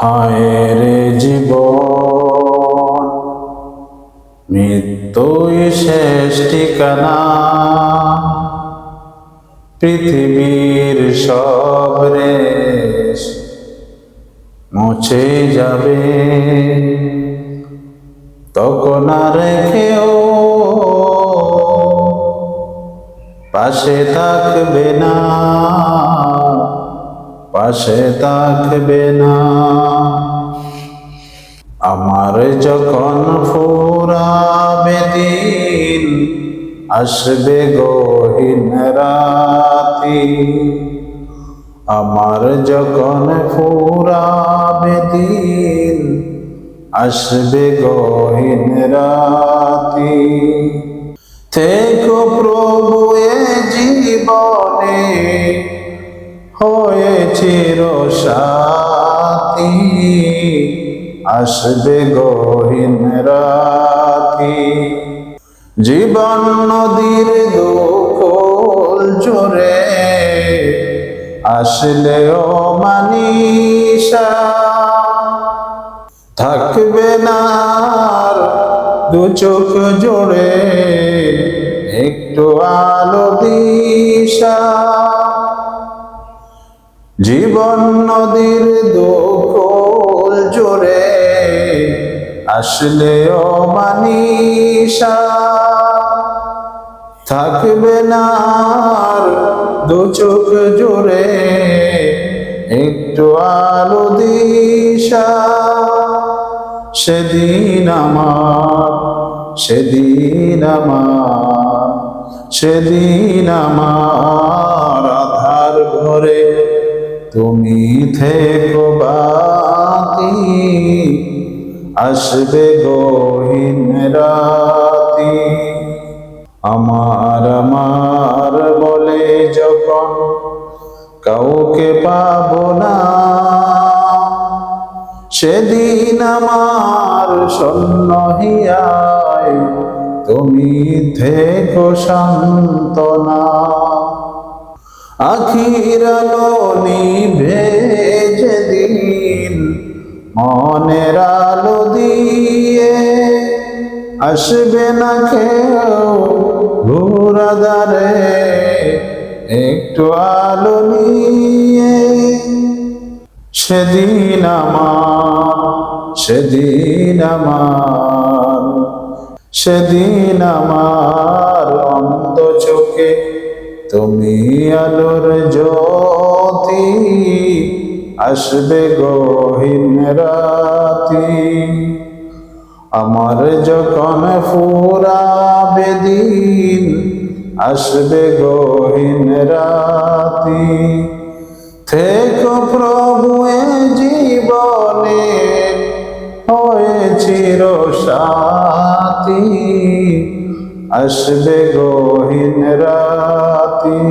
হায় রে জীবন, মৃত্যুই শেষ ঠিকানা। পৃথিবীর সব রেশ মুছে যাবে, তখন আর কেউ পাশে থাকবে না, পাশে থাকবে না। আমার যখন ফুরাবে দিন, আসবে গহীন রাতি। আমার যখন ফুরাবে দিন, আসবে গহীন রাতি। থেকো প্রভু এ জীবনে, হয়ে চিরসাথী। আসবে গহীন রাতি। জীবন নদীর দুকুল জুড়ে, আসলেও মানিসা থাকবে না দু চোখ জোড়ে, একটু আলো দিশা। জীবন নদীর দুকুল জোড়ে, আসলেও মানিসা থাকবে না দু চোখ জোড়ে, একটু আলো দিশা। সেদিন আমার, সেদিন আমার, সেদিন আমার আধার ঘরে তুমি থেকো বাকি। আসবে গহীন রাতি। আমার আমার বলে যখন কাউকে পাবো না, সেদিন আমার শূন্য হিয়ায় তুমি থেকো সান্ত্বনা। আখির আলো নিভে যেদিন, মনের আলো দিয়ে আসবে না কেউ ঘোরাদারে, একটু আলো নিয়ে। সেদিন আমার, সেদিন আমার, সেদিন আমার অন্ধ চোখে তুমি আলোর জ্যোতি। আসবে গহীন রাতি। আমার যখন ফুরাবে দিন, আসবে গহীন রাতি। থেকো প্রভু এ জীবনে, হয়ে চিরসাথী। আসবে গহীন রাতি।